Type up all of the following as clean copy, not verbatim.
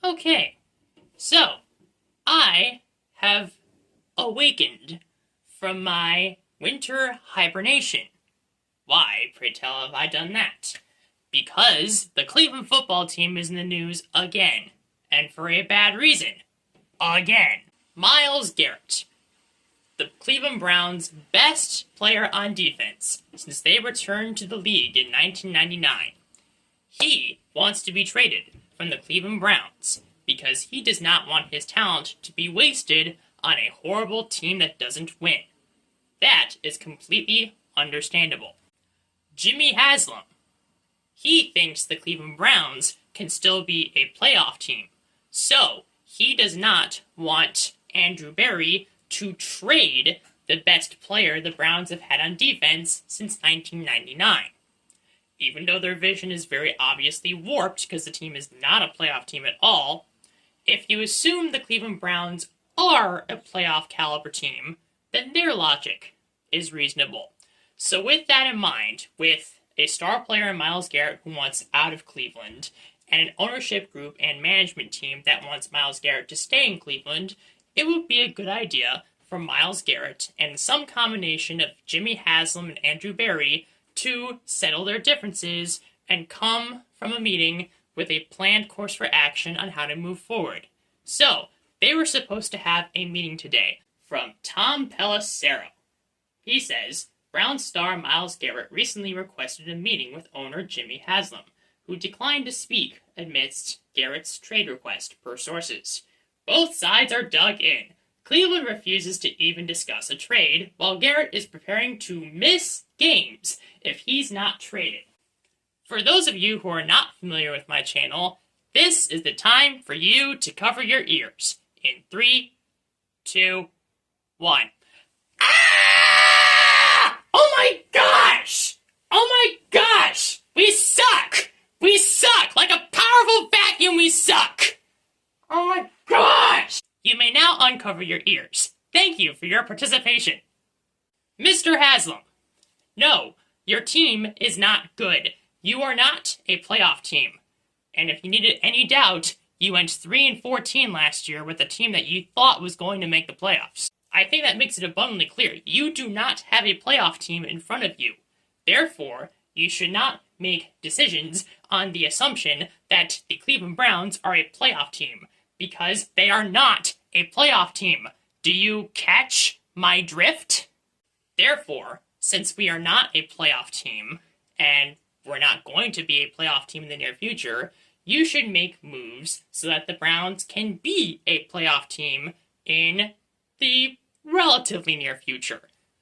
Okay, so I have awakened from my winter hibernation. Why, pray tell, have I done that? Because the Cleveland football team is in the news again, and for a bad reason. Again. Myles Garrett, the Cleveland Browns' best player on defense since they returned to the league in 1999. He wants to be traded from the Cleveland Browns because he does not want his talent to be wasted on a horrible team that doesn't win. That is completely understandable. Jimmy Haslem, he thinks the Cleveland Browns can still be a playoff team, so he does not want Andrew Berry to trade the best player the Browns have had on defense since 1999. Even though their vision is very obviously warped because the team is not a playoff team at all, if you assume the Cleveland Browns are a playoff caliber team, then their logic is reasonable. So with that in mind, with a star player in Myles Garrett who wants out of Cleveland, and an ownership group and management team that wants Myles Garrett to stay in Cleveland, it would be a good idea for Myles Garrett and some combination of Jimmy Haslem and Andrew Berry to settle their differences and come from a meeting with a planned course for action on how to move forward. So, they were supposed to have a meeting today from Tom Pelissero. He says, Browns star Myles Garrett recently requested a meeting with owner Jimmy Haslem, who declined to speak amidst Garrett's trade request, per sources. Both sides are dug in. Cleveland refuses to even discuss a trade, while Garrett is preparing to miss games if he's not traded. For those of you who are not familiar with my channel, this is the time for you to cover your ears. In 3, 2, 1. Ah! Oh my gosh! Oh my gosh! We suck! We suck! Like a powerful vacuum, we suck! Oh my gosh! You may now uncover your ears. Thank you for your participation. Mr. Haslem, no, your team is not good. You are not a playoff team. And if you needed any doubt, you went 3-14 last year with a team that you thought was going to make the playoffs. I think that makes it abundantly clear. You do not have a playoff team in front of you. Therefore, you should not make decisions on the assumption that the Cleveland Browns are a playoff team, because they are not a playoff team. Do you catch my drift? Therefore, since we are not a playoff team, and we're not going to be a playoff team in the near future, you should make moves so that the Browns can be a playoff team in the relatively near future.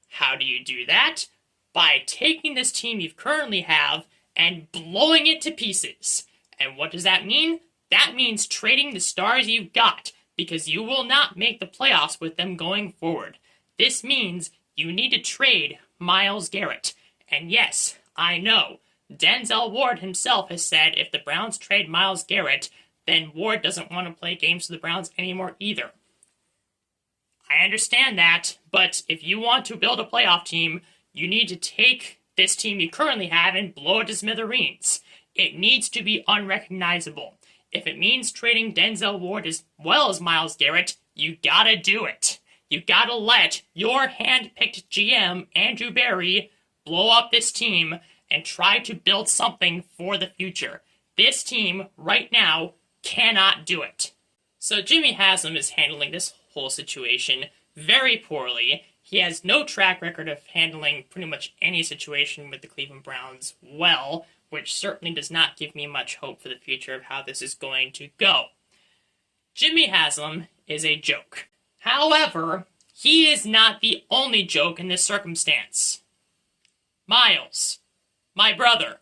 How do you do that? By taking this team you currently have and blowing it to pieces. And what does that mean? That means trading the stars you've got, because you will not make the playoffs with them going forward. This means you need to trade Myles Garrett. And yes, I know, Denzel Ward himself has said if the Browns trade Myles Garrett, then Ward doesn't want to play games for the Browns anymore either. I understand that, but if you want to build a playoff team, you need to take this team you currently have and blow it to smithereens. It needs to be unrecognizable. If it means trading Denzel Ward as well as Myles Garrett, you gotta do it. You gotta let your hand-picked GM, Andrew Berry, blow up this team and try to build something for the future. This team, right now, cannot do it. So Jimmy Haslem is handling this whole situation very poorly. He has no track record of handling pretty much any situation with the Cleveland Browns well, which certainly does not give me much hope for the future of how this is going to go. Jimmy Haslem is a joke. However, he is not the only joke in this circumstance. Myles, my brother,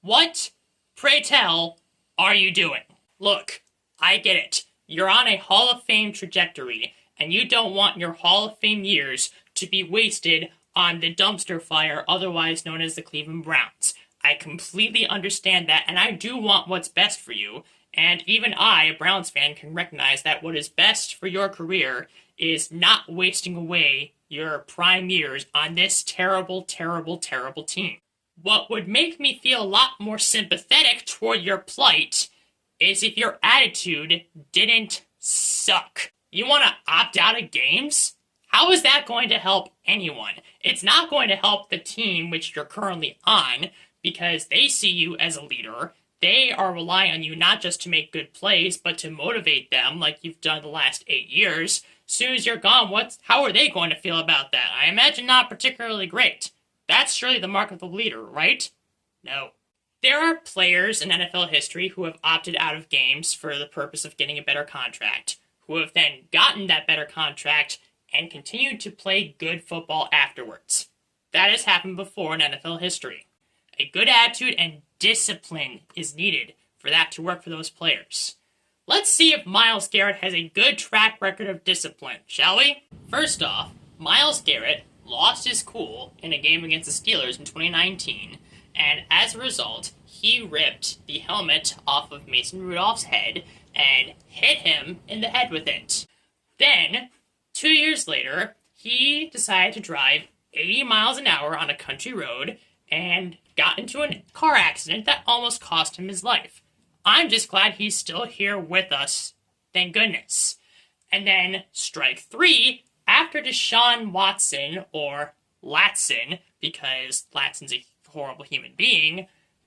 what, pray tell, are you doing? Look, I get it. You're on a Hall of Fame trajectory, and you don't want your Hall of Fame years to be wasted on the dumpster fire otherwise known as the Cleveland Browns. I completely understand that, and I do want what's best for you, and even I, a Browns fan, can recognize that what is best for your career is not wasting away your prime years on this terrible, terrible, terrible team. What would make me feel a lot more sympathetic toward your plight is if your attitude didn't suck. You want to opt out of games? How is that going to help anyone? It's not going to help the team which you're currently on because they see you as a leader. They are relying on you not just to make good plays, but to motivate them like you've done the last 8 years. As soon as you're gone, how are they going to feel about that? I imagine not particularly great. That's surely the mark of the leader, right? No. There are players in NFL history who have opted out of games for the purpose of getting a better contract, who have then gotten that better contract and continued to play good football afterwards. That has happened before in NFL history. A good attitude and discipline is needed for that to work for those players. Let's see if Myles Garrett has a good track record of discipline, shall we? First off, Myles Garrett lost his cool in a game against the Steelers in 2019, and as a result, he ripped the helmet off of Mason Rudolph's head and hit him in the head with it. Then, 2 years later, he decided to drive 80 miles an hour on a country road and got into a car accident that almost cost him his life. I'm just glad he's still here with us. Thank goodness. And then strike 3, after Deshaun Watson, or Latson, because Latson's a horrible human being,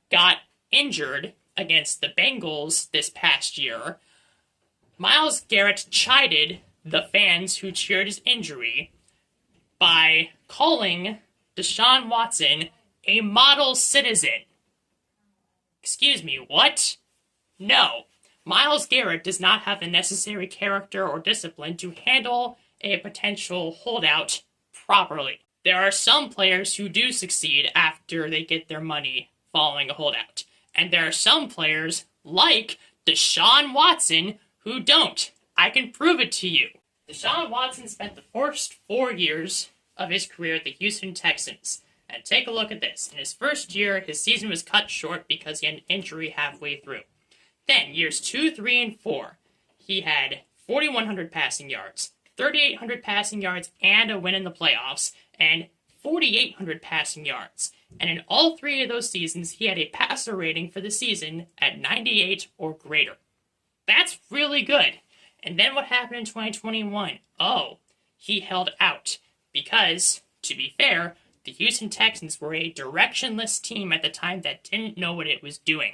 got injured against the Bengals this past year, Myles Garrett chided the fans who cheered his injury by calling Deshaun Watson a model citizen. Excuse me, what? No. Myles Garrett does not have the necessary character or discipline to handle a potential holdout properly. There are some players who do succeed after they get their money following a holdout. And there are some players, like Deshaun Watson, who don't. I can prove it to you. Deshaun Watson spent the first 4 years of his career at the Houston Texans. And take a look at this. In his first year, his season was cut short because he had an injury halfway through. Then, years 2, 3, and 4, he had 4,100 passing yards, 3,800 passing yards, and a win in the playoffs, and 4,800 passing yards. And in all 3 of those seasons, he had a passer rating for the season at 98 or greater. That's really good. And then what happened in 2021? Oh, he held out. Because, to be fair, the Houston Texans were a directionless team at the time that didn't know what it was doing.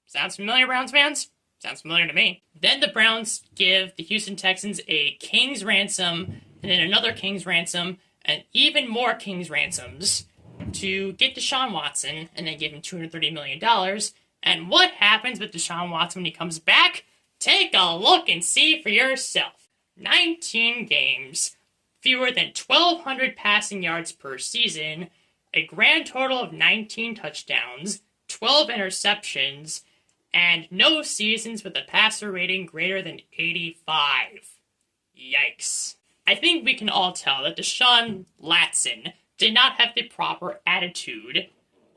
Sounds familiar, Browns fans? Sounds familiar to me. Then the Browns give the Houston Texans a king's ransom, and then another king's ransom, and even more king's ransoms to get Deshaun Watson, and then give him $230 million. And what happens with Deshaun Watson when he comes back? Take a look and see for yourself. 19 games, fewer than 1,200 passing yards per season, a grand total of 19 touchdowns, 12 interceptions, and no seasons with a passer rating greater than 85. Yikes. I think we can all tell that Deshaun Latson did not have the proper attitude,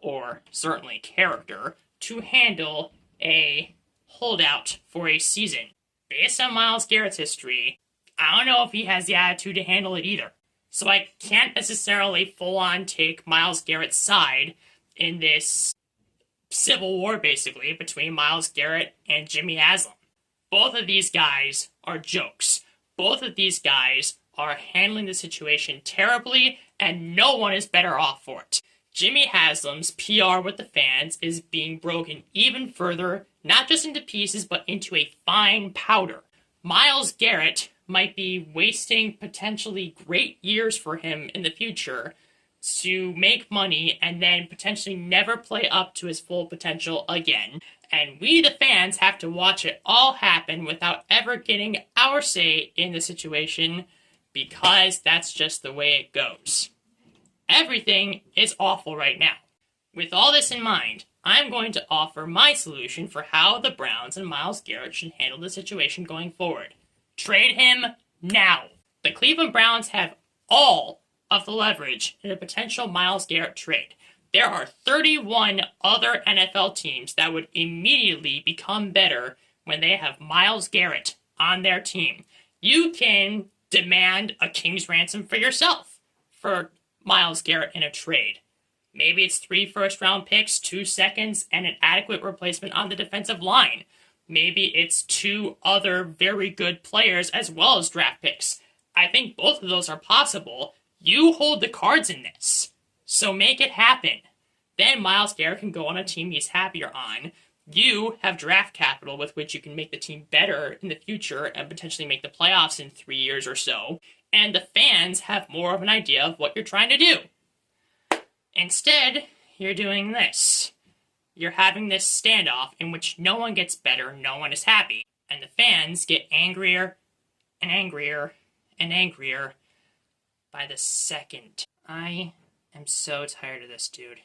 or certainly character, to handle a holdout for a season. Based on Myles Garrett's history, I don't know if he has the attitude to handle it either. So I can't necessarily full-on take Myles Garrett's side in this civil war, basically, between Myles Garrett and Jimmy Haslem. Both of these guys are jokes. Both of these guys are handling the situation terribly, and no one is better off for it. Jimmy Haslem's PR with the fans is being broken even further, not just into pieces, but into a fine powder. Myles Garrett might be wasting potentially great years for him in the future to make money and then potentially never play up to his full potential again. And we, the fans, have to watch it all happen without ever getting our say in the situation because that's just the way it goes. Everything is awful right now. With all this in mind, I'm going to offer my solution for how the Browns and Myles Garrett should handle the situation going forward. Trade him now. The Cleveland Browns have all of the leverage in a potential Myles Garrett trade. There are 31 other NFL teams that would immediately become better when they have Myles Garrett on their team. You can demand a king's ransom for yourself for Myles Garrett in a trade. Maybe it's 3 first-round picks, 2 seconds, and an adequate replacement on the defensive line. Maybe it's 2 other very good players as well as draft picks. I think both of those are possible. You hold the cards in this. So make it happen. Then Myles Garrett can go on a team he's happier on. You have draft capital with which you can make the team better in the future and potentially make the playoffs in 3 years or so. And the fans have more of an idea of what you're trying to do. Instead, you're doing this. You're having this standoff in which no one gets better, no one is happy. And the fans get angrier and angrier and angrier by the second. I am so tired of this, dude.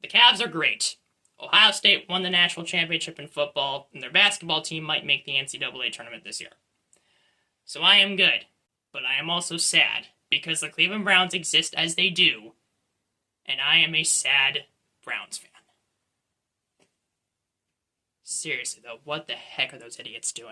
The Cavs are great. Ohio State won the national championship in football, and their basketball team might make the NCAA tournament this year. So I am good. But I am also sad, because the Cleveland Browns exist as they do, and I am a sad Browns fan. Seriously, though, what the heck are those idiots doing?